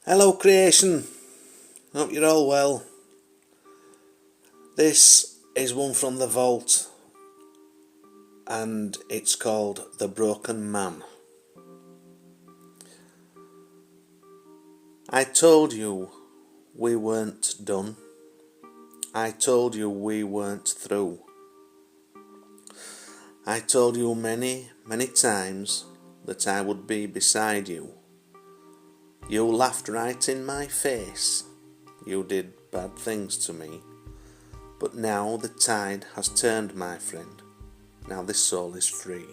Hello creation, hope you're all well. This is one from the vault and it's called The Broken Man. I told you we weren't done. I told you we weren't through. I told you many, many times that I would be beside you. You laughed right in my face. You did bad things to me. But now the tide has turned, my friend. Now this soul is free.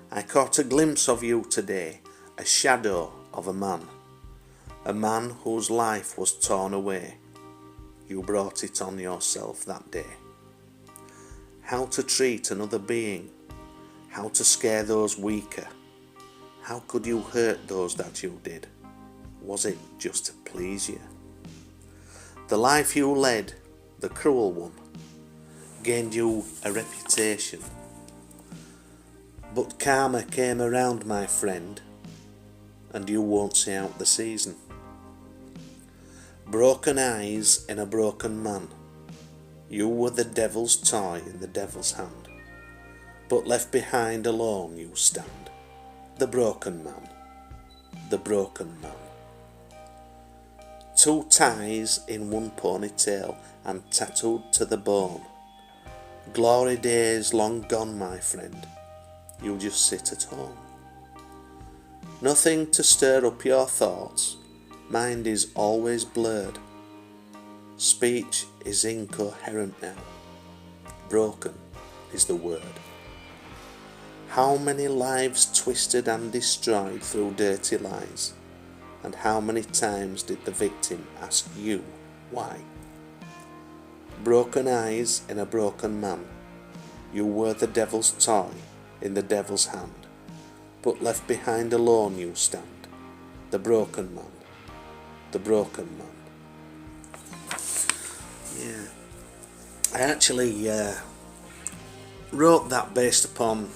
I caught a glimpse of you today, a shadow of a man whose life was torn away. You brought it on yourself that day. How to treat another being, how to scare those weaker. How could you hurt those that you did? Was it just to please you? The life you led, the cruel one, gained you a reputation. But karma came around, my friend, and you won't see out the season. Broken eyes in a broken man. You were the devil's toy in the devil's hand. But left behind alone you stand. The broken man. The broken man. Two ties in one ponytail and tattooed to the bone. Glory days long gone, my friend. You just sit at home. Nothing to stir up your thoughts. Mind is always blurred. Speech is incoherent now. Broken is the word. How many lives twisted and destroyed through dirty lies? And how many times did the victim ask you why? Broken eyes in a broken man. You were the devil's toy in the devil's hand. But left behind alone you stand. The broken man. The broken man. Yeah. I actually wrote that based upon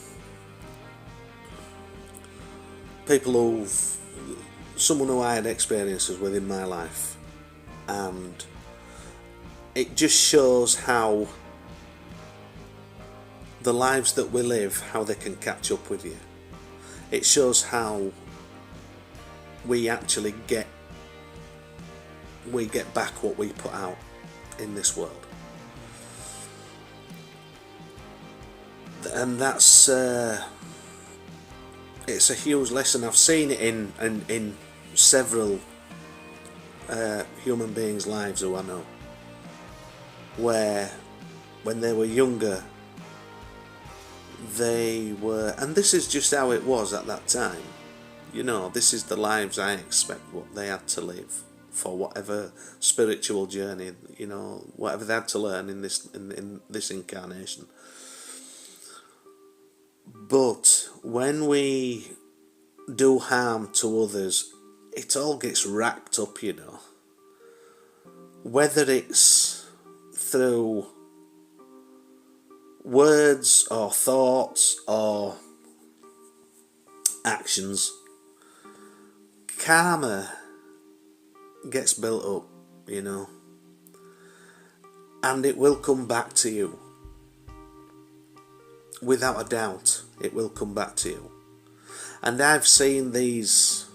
someone who I had experiences with in my life, and it just shows how the lives that we live, how they can catch up with you. It shows how we actually get back what we put out in this world, and that's it's a huge lesson. I've seen it in several human beings' lives who I know, where when they were younger they were, and this is just how it was at that time, this is the lives I expect what they had to live for whatever spiritual journey, whatever they had to learn in this incarnation. But when we do harm to others, it all gets wrapped up, whether it's through words or thoughts or actions. Karma gets built up, and it will come back to you. Without a doubt, it will come back to you. And I've seen these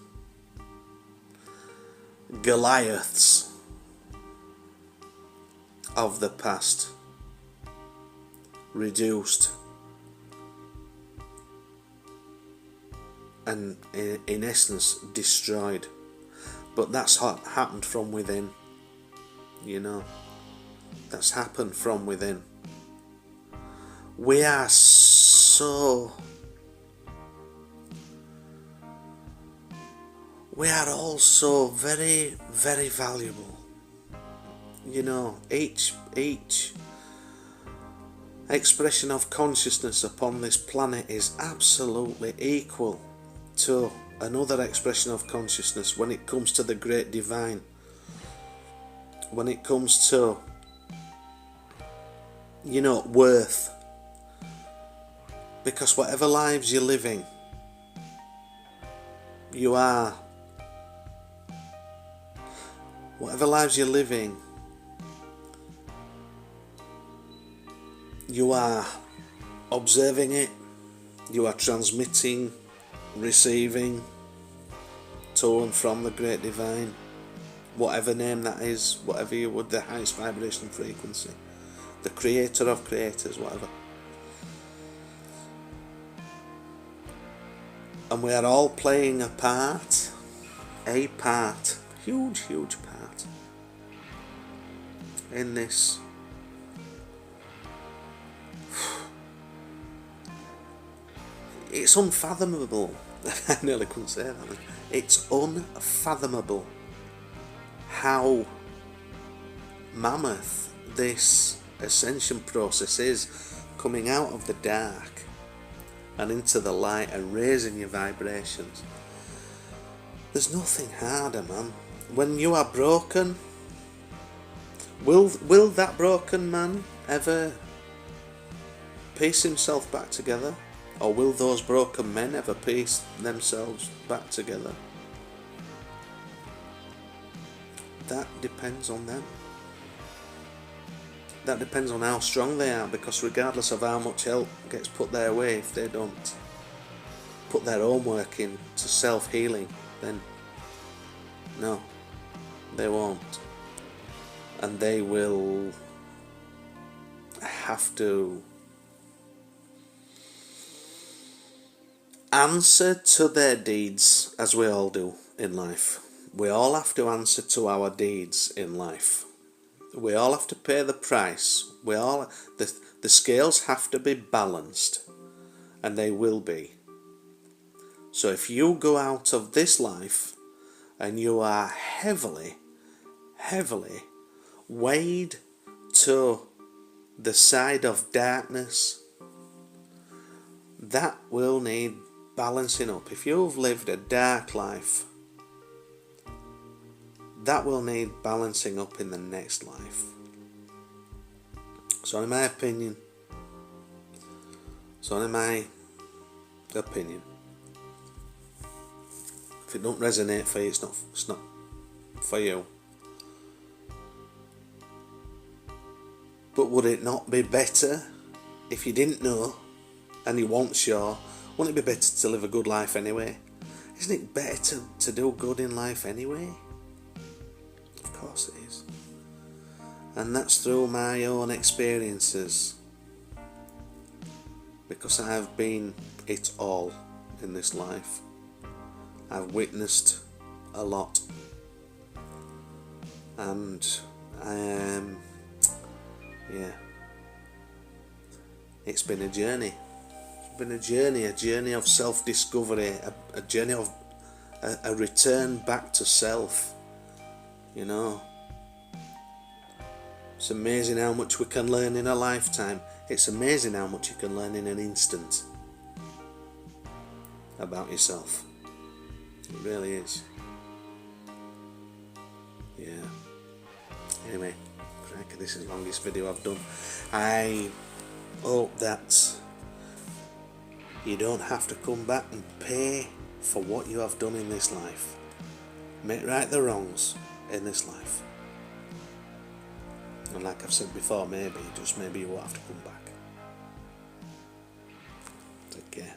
Goliaths of the past reduced and in essence destroyed. But that's happened from within, that's happened from within. We are all so very, very valuable. Each expression of consciousness upon this planet is absolutely equal to another expression of consciousness when it comes to the great divine, when it comes to worth. Because whatever lives you're living, you are Whatever lives you're living, you are observing it, you are transmitting, receiving to and from the Great Divine, whatever name that is, whatever you would, the highest vibration frequency, the creator of creators, whatever. And we are all playing a part, huge, huge part in this. It's unfathomable. I nearly couldn't say that. It's unfathomable how mammoth this ascension process is, coming out of the dark and into the light and raising your vibrations. There's nothing harder, man. When you are broken, will that broken man ever piece himself back together? Or will those broken men ever piece themselves back together? That depends on them. That depends on how strong they are, because regardless of how much help gets put their way, if they don't put their own work in to self-healing, then no, they won't. And they will have to answer to their deeds, as we all do in life. We all have to answer to our deeds in life. We all have to pay the price. The scales have to be balanced, and they will be. So if you go out of this life and you are heavily, heavily weighed to the side of darkness, that will need balancing up. If you've lived a dark life, that will need balancing up in the next life. So in my opinion, if it don't resonate for you, it's not for you. But would it not be better if you didn't know and you weren't sure? Wouldn't it be better to live a good life anyway? Isn't it better to do good in life anyway? Of course it is. And that's through my own experiences, because I have been it all in this life. I've witnessed a lot, and it's been a journey. It's been a journey of self-discovery, a journey of a return back to self. You know, it's amazing how much we can learn in a lifetime. It's amazing how much you can learn in an instant about yourself. It really is. Yeah. Anyway, crikey, this is the longest video I've done. I hope that you don't have to come back and pay for what you have done in this life. Make right the wrongs in this life. And like I've said before, maybe you won't have to come back. Take care.